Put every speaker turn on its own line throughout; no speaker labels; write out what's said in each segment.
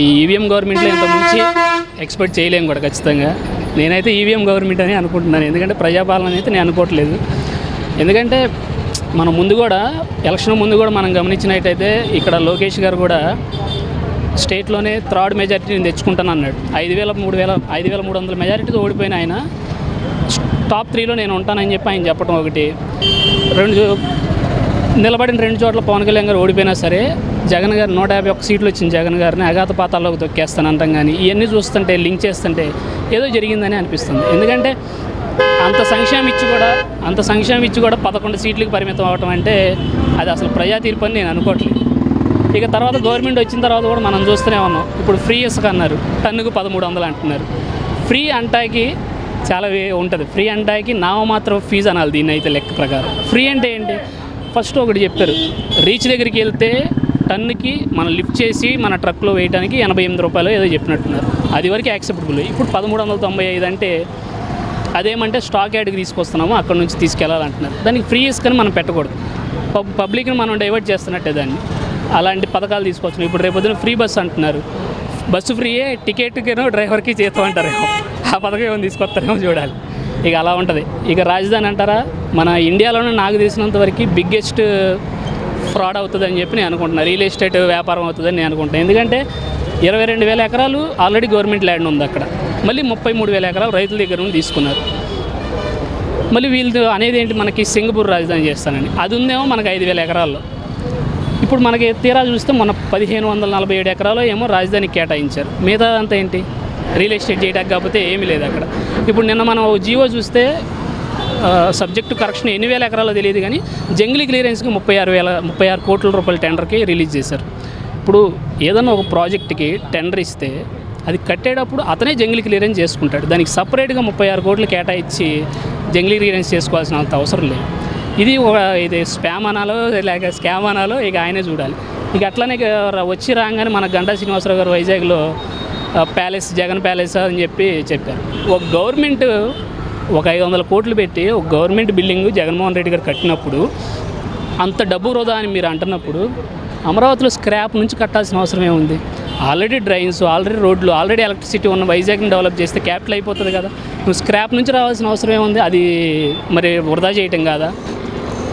ఈ ఈవీఎం గవర్నమెంట్లో ఇంత ముంచి ఎక్స్పెక్ట్ చేయలేము కూడా ఖచ్చితంగా. నేనైతే ఈవీఎం గవర్నమెంట్ అని అనుకుంటున్నాను. ఎందుకంటే ప్రజాపాలన అయితే నేను అనుకోవట్లేదు. ఎందుకంటే మనం ముందు కూడా ఎలక్షన్ ముందు కూడా మనం గమనించినట్టయితే ఇక్కడ లోకేష్ గారు కూడా స్టేట్లోనే థర్డ్ మెజారిటీ నేను తెచ్చుకుంటాను అన్నాడు. 5,300 మెజారిటీతో ఓడిపోయిన ఆయన టాప్ 3లో నేను ఉంటానని చెప్పి ఆయన చెప్పడం ఒకటి. నిలబడిన 2 చోట్ల పవన్ కళ్యాణ్ గారు ఓడిపోయినా సరే జగన్ గారు 151 సీట్లు వచ్చిన జగన్ గారిని అఘాత పాతాల్లోకి తొక్కేస్తానంటాం. కానీ ఇవన్నీ చూస్తుంటే లింక్ చేస్తుంటే ఏదో జరిగిందని అనిపిస్తుంది. ఎందుకంటే అంత సంక్షేమం ఇచ్చి కూడా 11 సీట్లకు పరిమితం అవటం అంటే అది అసలు ప్రజా తీర్పు అని నేను అనుకోవట్లేదు. ఇక తర్వాత గవర్నమెంట్ వచ్చిన తర్వాత కూడా మనం చూస్తూనే ఉన్నాం. ఇప్పుడు ఫ్రీ ఇసుక అన్నారు, టన్నుకు 1300 అంటున్నారు. ఫ్రీ అంటాకి చాలా ఉంటుంది. ఫ్రీ అంటాకి నామమాత్రం ఫీజు అనాలి దీన్ని అయితే లెక్క ప్రకారం. ఫ్రీ అంటే ఏంటి? ఫస్ట్ ఒకటి చెప్పారు, రీచ్ దగ్గరికి వెళ్తే టన్నుకి మనం లిఫ్ట్ చేసి మన ట్రక్లో వేయడానికి 88 రూపాయలు ఏదో చెప్పినట్టున్నారు. అది వరకు యాక్సెప్టబుల్. ఇప్పుడు 1395 అంటే అదేమంటే స్టాక్ యార్డ్కి తీసుకొస్తున్నాము, అక్కడ నుంచి తీసుకెళ్ళాలంటున్నారు. దానికి ఫ్రీ ఇసుకని మనం పెట్టకూడదు. పబ్లిక్ని మనం డైవర్ట్ చేస్తున్నట్టే దాన్ని. అలాంటి పథకాలు తీసుకొచ్చినాం. ఇప్పుడు రేపొద్దున ఫ్రీ బస్సు అంటున్నారు. బస్సు ఫ్రీయే, టికెట్కేనో డ్రైవర్కి చేస్తాం అంటారేమో. ఆ పథకం ఏమైనా తీసుకొస్తారేమో చూడాలి. ఇక అలా ఉంటుంది. ఇక రాజధాని అంటారా, మన ఇండియాలోనే నాకు తెలిసినంత వరకు బిగ్గెస్ట్ ఫ్రాడ్ అవుతుందని చెప్పి నేను అనుకుంటున్నాను. రియల్ ఎస్టేట్ వ్యాపారం అవుతుందని నేను అనుకుంటున్నాను. ఎందుకంటే 22,000 ఎకరాలు ఆల్రెడీ గవర్నమెంట్ ల్యాండ్ ఉంది అక్కడ. మళ్ళీ 33,000 ఎకరాలు రైతుల దగ్గర నుండి తీసుకున్నారు. మళ్ళీ వీళ్ళు అనేది ఏంటి, మనకి సింగపూర్ రాజధాని చేస్తానని. అది ఉందేమో మనకి 5,000 ఎకరాల్లో. ఇప్పుడు మనకి తీరా చూస్తే మన 1,547 ఎకరాలు ఏమో రాజధానికి కేటాయించారు. మిగతా అంతా ఏంటి, రియల్ ఎస్టేట్ చేయడానికి కాకపోతే ఏమీ లేదు అక్కడ. ఇప్పుడు నిన్న మనం జియో చూస్తే సబ్జెక్టు కరెక్షన్ ఎన్ని వేల ఎకరాలో తెలియదు కానీ జంగిలీ క్లియరెన్స్కి 36 కోట్ల రూపాయల టెండర్కి రిలీజ్ చేశారు. ఇప్పుడు ఏదన్నా ఒక ప్రాజెక్ట్కి టెండర్ ఇస్తే అది కట్టేటప్పుడు అతనే జంగిలీ క్లియరెన్స్ చేసుకుంటాడు. దానికి సపరేట్గా 36 కోట్లు కేటాయించి జంగిలీ క్లియరెన్స్ చేసుకోవాల్సిన అంత అవసరం లేదు. ఇది స్పామ్ అనాలో లేక స్కామ్ అనాలో ఇక ఆయనే చూడాలి. ఇక అట్లనే వచ్చి రాగానే మన గంటా శ్రీనివాసరావు గారు వైజాగ్లో ప్యాలెస్, జగన్ ప్యాలెస్ అని చెప్పారు. ఒక గవర్నమెంట్ ఒక 500 కోట్లు పెట్టి ఒక గవర్నమెంట్ బిల్డింగ్ జగన్మోహన్ రెడ్డి గారు కట్టినప్పుడు అంత డబ్బు వృధా అని మీరు అంటున్నప్పుడు అమరావతిలో స్క్రాప్ నుంచి కట్టాల్సిన అవసరం ఏముంది? ఆల్రెడీ డ్రైన్స్, ఆల్రెడీ రోడ్లు, ఆల్రెడీ ఎలక్ట్రిసిటీ ఉన్న వైజాగ్ని డెవలప్ చేస్తే క్యాపిటల్ అయిపోతుంది కదా. నువ్వు స్క్రాప్ నుంచి రావాల్సిన అవసరం ఏముంది? అది మరి వృధా చేయటం కాదా?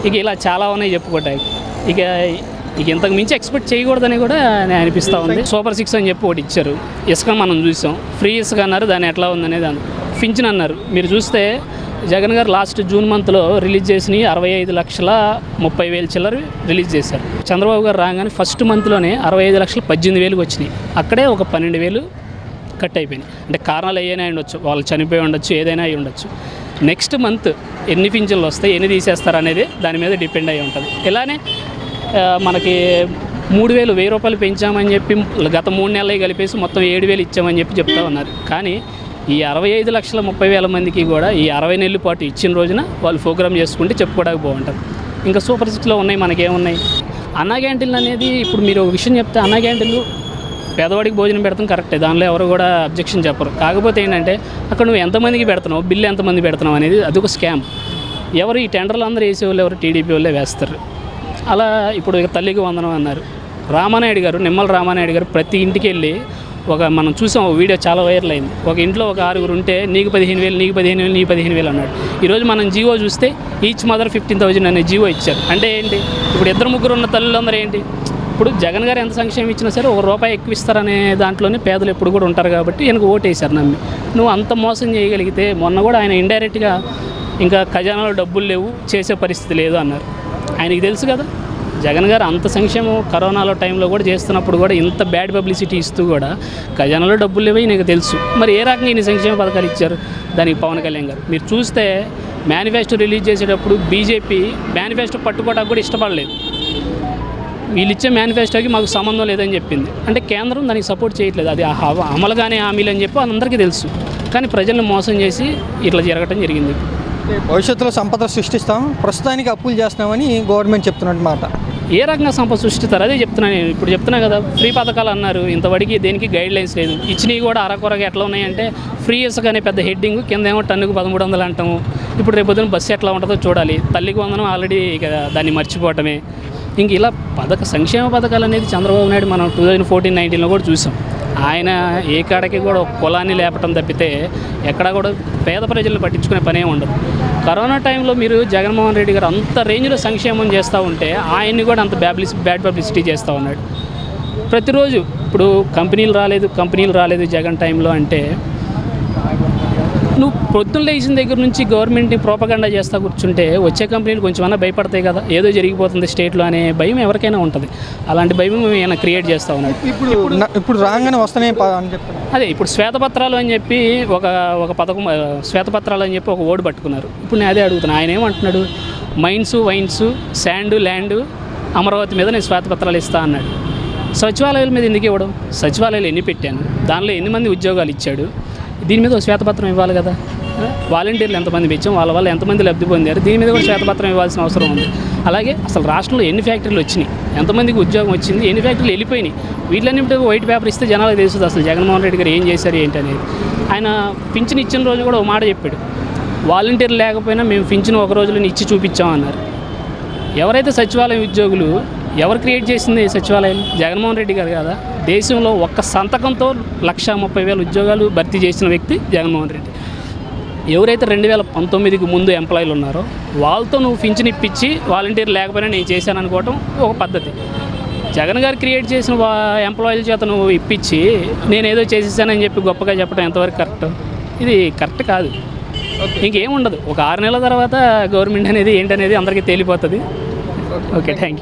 ఇక ఇలా చాలా ఉన్నాయి చెప్పుకోవటానికి. ఇక ఇంతకు మించి ఎక్స్పెక్ట్ చేయకూడదని కూడా నేను అనిపిస్తూ ఉంది. సూపర్ 6 అని చెప్పి ఒకటి ఇచ్చారు. ఇసుక మనం చూసాం, ఫ్రీ ఇసుక అన్నారు. దాన్ని ఎట్లా ఉందనేది పింఛన్ అన్నారు. మీరు చూస్తే జగన్ గారు లాస్ట్ జూన్ మంత్లో రిలీజ్ చేసినవి 65,30,000 చిల్లర రిలీజ్ చేశారు. చంద్రబాబు గారు రాగానే ఫస్ట్ మంత్లోనే 65,18,000 వచ్చినాయి. అక్కడే ఒక 12,000 కట్ అయిపోయినాయి. అంటే కారణాలు ఏదైనా ఉండొచ్చు, వాళ్ళు చనిపోయి ఉండొచ్చు, ఏదైనా అయి ఉండొచ్చు. నెక్స్ట్ మంత్ ఎన్ని పింఛన్లు వస్తాయి, ఎన్ని తీసేస్తారు అనేది దాని మీద డిపెండ్ అయ్యి ఉంటుంది. ఇలానే మనకి 3,000 1000 రూపాయలు పెంచామని చెప్పి గత 3 నెలలు కలిపేసి మొత్తం 7,000 ఇచ్చామని చెప్పి చెప్తా ఉన్నారు. కానీ ఈ 65,30,000 మందికి కూడా ఈ 60 నెలల పాటు ఇచ్చిన రోజున వాళ్ళు ప్రోగ్రామ్ చేసుకుంటే చెప్పుకోవడానికి బాగుంటుంది. ఇంకా సూపర్ 6లో ఉన్నాయి, మనకేమున్నాయి? అన్నా క్యాంటీన్లు అనేది ఇప్పుడు మీరు ఒక విషయం చెప్తే, అన్నా క్యాంటీన్లు పేదవాడికి భోజనం పెడతాం కరెక్టే, దానిలో ఎవరు కూడా అబ్జెక్షన్ చెప్పరు. కాకపోతే ఏంటంటే అక్కడ నువ్వు ఎంతమందికి పెడుతున్నావు, బిల్లు ఎంతమంది పెడుతున్నావు అనేది అదొక స్కామ్. ఎవరు ఈ టెండర్లు అందరూ వేసేవాళ్ళు ఎవరు? టీడీపీ వాళ్ళే వేస్తారు. అలా ఇప్పుడు తల్లికి వందనం అన్నారు. రామానాయుడు గారు, నిమ్మల రామానాయుడు గారు ప్రతి ఇంటికి వెళ్ళి మనం చూసాం, ఒక వీడియో చాలా వైరల్ అయింది. ఒక ఇంట్లో ఒక 6 ఉంటే నీకు 15,000, నీకు 15,000, నీకు 15,000 అన్నాడు. ఈరోజు మనం జీవో చూస్తే ఈచ్ మదర్ 15,000 అనే జీవో ఇచ్చారు. అంటే ఏంటి, ఇప్పుడు 2-3 ఉన్న తల్లులందరూ ఏంటి, ఇప్పుడు జగన్ గారు ఎంత సంక్షేమం ఇచ్చినా సరే ₹1 ఎక్కువ ఇస్తారనే దాంట్లోనే పేదలు ఎప్పుడు కూడా ఉంటారు కాబట్టి ఈయనకు ఓటేశారు నమ్మి. నువ్వు అంత మోసం చేయగలిగితే, మొన్న కూడా ఆయన ఇండైరెక్ట్గా ఇంకా ఖజానాలో డబ్బులు లేవు, చేసే పరిస్థితి లేదు అన్నారు. ఆయనకి తెలుసు కదా జగన్ గారు అంత సంక్షేమం కరోనాలో టైంలో కూడా చేస్తున్నప్పుడు కూడా ఇంత బ్యాడ్ పబ్లిసిటీ ఇస్తూ కూడా ఖజానాలో డబ్బులు లేవని నీకు తెలుసు. మరి ఏ రకంగా ఇన్ని సంక్షేమ పథకాలు ఇచ్చారు? దానికి పవన్ కళ్యాణ్ గారు మీరు చూస్తే మేనిఫెస్టో రిలీజ్ చేసేటప్పుడు బీజేపీ మేనిఫెస్టో పట్టుకోవడానికి కూడా ఇష్టపడలేదు. వీళ్ళు ఇచ్చే మేనిఫెస్టోకి మాకు సంబంధం లేదని చెప్పింది. అంటే కేంద్రం దానికి సపోర్ట్ చేయట్లేదు. అది అమలుగానే హామీలు అని చెప్పి అందరికీ తెలుసు. కానీ ప్రజలను మోసం చేసి ఇట్లా జరగటం జరిగింది.
భవిష్యత్తులో సంపద సృష్టిస్తాం, ప్రస్తుతానికి అప్పులు చేస్తున్నామని గవర్నమెంట్ చెప్తున్నట్టు మాట.
ఏ రకంగా సంపద సృష్టిస్తారు అదే చెప్తున్నాను నేను. ఇప్పుడు చెప్తున్నా కదా, ఫ్రీ పథకాలు అన్నారు, ఇంతవరకు దేనికి గైడ్ లైన్స్ లేదు. ఇచ్చినవి కూడా అరకొరగా ఎట్లా ఉన్నాయంటే ఫ్రీ ఇసుక అనే పెద్ద హెడ్డింగ్, కింద ఏమో టన్నుకు 1300 అంటాము. ఇప్పుడు రేపొద్దున బస్సు ఎట్లా ఉంటుందో చూడాలి. తల్లికి వందనం ఆల్రెడీ ఇక దాన్ని మర్చిపోవటమే. ఇంక ఇలా సంక్షేమ పథకాలు అనేది చంద్రబాబు నాయుడు మనం 2014-19లో కూడా చూసాం. ఆయన ఏ కాడకి కూడా ఒక కులాన్ని లేపటం తప్పితే ఎక్కడ కూడా పేద ప్రజలను పట్టించుకునే పనే ఉండదు. కరోనా టైంలో మీరు జగన్మోహన్ రెడ్డి గారు అంత రేంజ్లో సంక్షేమం చేస్తూ ఉంటే ఆయన్ని కూడా అంత బ్యాడ్ పబ్లిసిటీ చేస్తూ ఉన్నాడు. ప్రతిరోజు ఇప్పుడు కంపెనీలు రాలేదు జగన్ టైంలో అంటే నువ్వు పొద్దున్న లేచిన దగ్గర నుంచి గవర్నమెంట్ని ప్రోపగండా చేస్తూ కూర్చుంటే వచ్చే కంపెనీలు కొంచెమన్నా భయపడతాయి కదా, ఏదో జరిగిపోతుంది స్టేట్లో అనే భయం ఎవరికైనా ఉంటుంది. అలాంటి భయం ఆయన క్రియేట్ చేస్తూ ఉన్నాడు.
ఇప్పుడు రాగానే వస్తున్నాయి అని చెప్తాను.
అదే ఇప్పుడు శ్వేతపత్రాలు అని చెప్పి ఒక పథకం, శ్వేతపత్రాలు అని చెప్పి ఒక ఓడి పట్టుకున్నారు. ఇప్పుడు నేను అదే అడుగుతున్నాను, ఆయన ఏమంటున్నాడు, mines, wines, sand, land, Amaravati మీద నేను శ్వేతపత్రాలు ఇస్తా అన్నాడు. సచివాలయాల మీద ఎందుకు ఇవ్వడం? సచివాలయాలు ఎన్ని పెట్టాను, దానిలో ఎన్ని మంది ఉద్యోగాలు ఇచ్చాడు, దీని మీద ఒక శ్వేతపత్రం ఇవ్వాలి కదా. వాలంటీర్లు ఎంతమంది పెంచాం, వాళ్ళ వల్ల ఎంతమంది లబ్ధి పొందారు, దీని మీద కూడా శ్వేతపత్రం ఇవ్వాల్సిన అవసరం ఉంది. అలాగే అసలు రాష్ట్రంలో ఎన్ని ఫ్యాక్టరీలు వచ్చినాయి, ఎంతమందికి ఉద్యోగం వచ్చింది, ఎన్ని ఫ్యాక్టరీలు వెళ్ళిపోయినాయి, వీటిలన్నింటి వైట్ పేపర్ ఇస్తే జనాలకు తెలుస్తుంది అసలు జగన్మోహన్ రెడ్డి గారు ఏం చేశారు ఏంటి అనేది. ఆయన పింఛన్ ఇచ్చిన రోజు కూడా ఒక మాట చెప్పాడు, వాలంటీర్లు లేకపోయినా మేము పింఛన్ ఒక రోజులో ఇచ్చి చూపించామన్నారు. ఎవరైతే సచివాలయం ఉద్యోగులు ఎవరు క్రియేట్ చేసింది సచివాలయం? జగన్మోహన్ రెడ్డి గారు కదా. దేశంలో ఒక్క సంతకంతో 130,000 ఉద్యోగాలు భర్తీ చేసిన వ్యక్తి జగన్మోహన్ రెడ్డి. ఎవరైతే 2019కి ముందు ఎంప్లాయీలు ఉన్నారో వాళ్ళతో నువ్వు పింఛన్ ఇప్పించి వాలంటీర్ లేకపోయినా నేను చేశాను అనుకోవటం ఒక పద్ధతి. జగన్ గారు క్రియేట్ చేసిన ఎంప్లాయీల చేత నువ్వు ఇప్పించి నేనేదో చేసేసానని చెప్పి గొప్పగా చెప్పడం ఎంతవరకు కరెక్ట్? ఇది కరెక్ట్ కాదు. ఇంకేముండదు, ఒక 6 నెలల తర్వాత గవర్నమెంట్ అనేది ఏంటనేది అందరికీ తేలిపోతుంది. Okay, thank you.